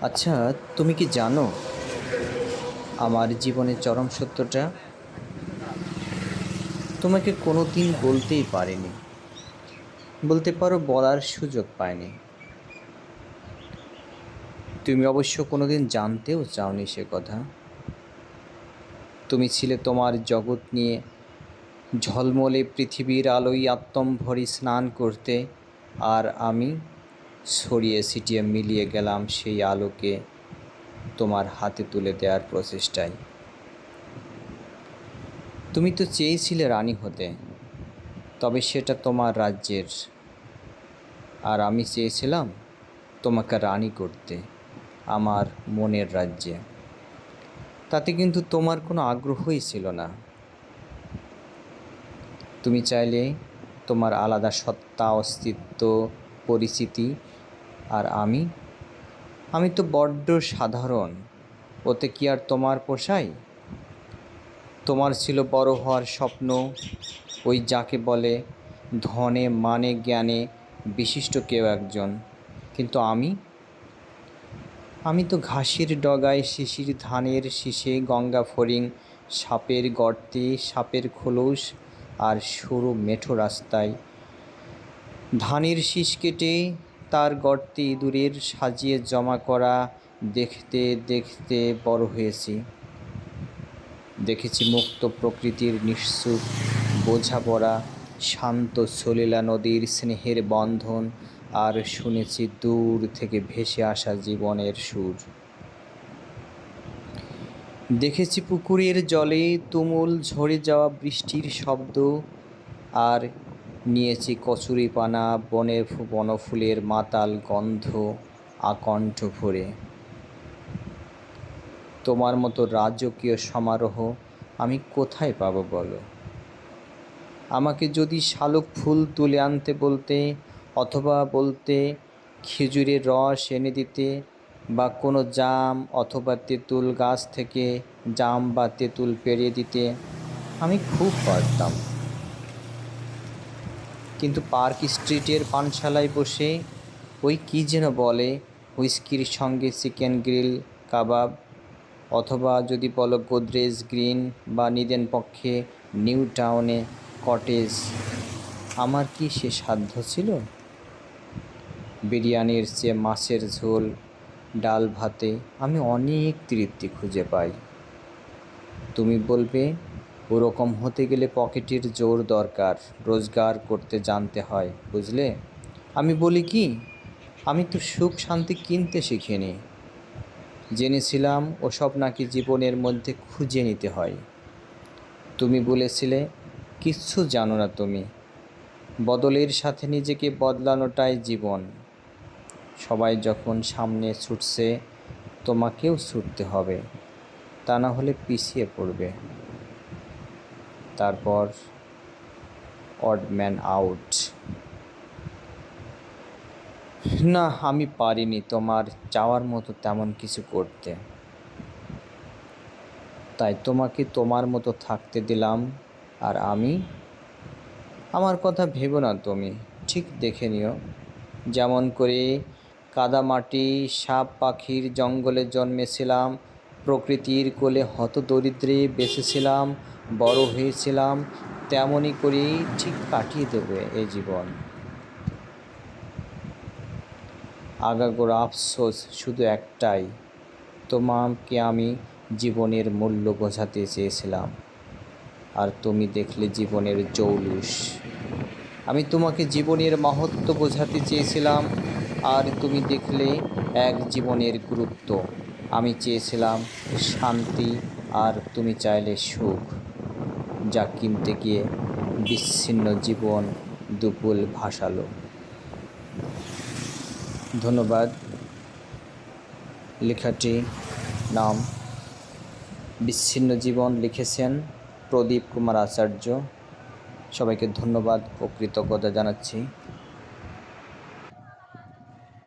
আচ্ছা, তুমি কি জানো আমার জীবনের চরম সত্যটা? তোমাকে কোনো দিন বলতেই পারিনি, বলতে পারো বলার সুযোগ পাইনি। তুমি অবশ্য কোনো দিন জানতেও চাওনি সে কথা। তুমি ছিলে তোমার জগৎ নিয়ে ঝলমলে পৃথিবীর আলোয় আত্মম্ভরে স্নান করতে, আর আমি ছড়িয়ে ছিটিয়ে মিলিয়ে গেলাম সেই আলোকে তোমার হাতে তুলে দেওয়ার প্রচেষ্টায়। তুমি তো চেয়েছিলে রানী হতে, তবে সেটা তোমার রাজ্যের, আর আমি চেয়েছিলাম তোমাকে রানী করতে আমার মনের রাজ্যে। তাতে কিন্তু তোমার কোনো আগ্রহই ছিল না। তুমি চাইলে তোমার আলাদা সত্তা, অস্তিত্ব, পরিচিতি, আর আমি তো বড্ড সাধারণ। ওতে কি আর তোমার পোষায়? তোমার ছিল বড় হওয়ার স্বপ্ন, ওই যাকে বলে ধনে মানে জ্ঞানে বিশিষ্ট কেউ একজন। কিন্তু আমি তো ঘাসের ডগায়, শিশির ধানের শীষে, গঙ্গা ফড়িং, সাপের গর্তে, সাপের খোলস আর সরু মেঠো রাস্তায় ধানের শীষ কেটে তার গর্তে ইঁদুরের সাজিয়ে জমা করা দেখতে দেখতে বড় হয়েছি। দেখেছি মুক্ত প্রকৃতির নিঃস্ব বোঝাপড়া, শান্ত সলিলা নদীর স্নেহের বন্ধন, আর শুনেছি দূর থেকে ভেসে আসা জীবনের সুর। দেখেছি পুকুরের জলে তুমুল ঝরে যাওয়া বৃষ্টির শব্দ, আর নিয়েছি কচুরিপানা, বনফুলের মাতাল গন্ধ আকণ্ঠ ভরে। তোমার মতো রাজকীয় সমারোহ আমি কোথায় পাবো বলো? আমাকে যদি শালুক ফুল তুলে আনতে বলতে, অথবা বলতে খেজুরের রস এনে দিতে, বা কোনো জাম অথবা তেঁতুল গাছ থেকে জাম বা তেঁতুল পেড়ে দিতে, আমি খুব পারতাম। কিন্তু পার্ক স্ট্রিটের পানশালায় বসে ওই কী যেন বলে, হুইস্কির সঙ্গে চিকেন গ্রিল কাবাব, অথবা যদি বলো গোদরেজ গ্রিন, বা নিদেন পক্ষে নিউ টাউনে কটেজ, আমার কি সে সাধ্য ছিল? বিরিয়ানির চেয়ে মাছের ঝোল, ডাল ভাতে আমি অনেক তৃপ্তি খুঁজে পাই। তুমি বলবে ওরকম হতে গেলে পকেটের জোর দরকার, রোজগার করতে জানতে হয়, বুঝলে? আমি বলি কি, আমি তো সুখ শান্তি কিনতে শিখিনি। জেনেছিলাম ওসব নাকি জীবনের মধ্যে খুঁজে নিতে হয়। তুমি বলেছিলে কিচ্ছু জানো না তুমি, বদলের সাথে নিজেকে বদলানোটাই জীবন। সবাই যখন সামনে ছুটছে, তোমাকেও ছুটতে হবে, তা না হলে পিছিয়ে পড়বে। তারপর অড ম্যান আউট। না, আমি পারিনি তোমার চাওয়ার মতো তেমন কিছু করতে, তাই তোমাকে তোমার মতো থাকতে দিলাম। আর আমার কথা ভেবো না তুমি, ঠিক দেখে নিও। যেমন করে কাদামাটি, সাপ পাখির জঙ্গলে জন্মেছিলাম, প্রকৃতির কোলে হতদরিদ্রে বেঁচেছিলাম, বড় হয়েছিলাম, তেমনই করেই ঠিক কাটিয়ে দেবে এই জীবন। আগাগোড়া আফসোস শুধু একটাই, তোমাকে আমি জীবনের মূল্য বোঝাতে চেয়েছিলাম, আর তুমি দেখলে জীবনের জৌলুস। আমি তোমাকে জীবনের মাহাত্ম্য বোঝাতে চেয়েছিলাম, আর তুমি দেখলে এক জীবনের গুরুত্ব। আমি চেয়েছিলাম শান্তি, আর তুমি চাইলে সুখ, যা কিনতে গিয়ে বিচ্ছিন্ন জীবন দুপুল ভাসালো। ধন্যবাদ। লেখাটি নাম বিচ্ছিন্ন জীবন, লিখেছেন প্রদীপ কুমার আচার্য। সবাইকে ধন্যবাদ ও কৃতজ্ঞতা জানাচ্ছি।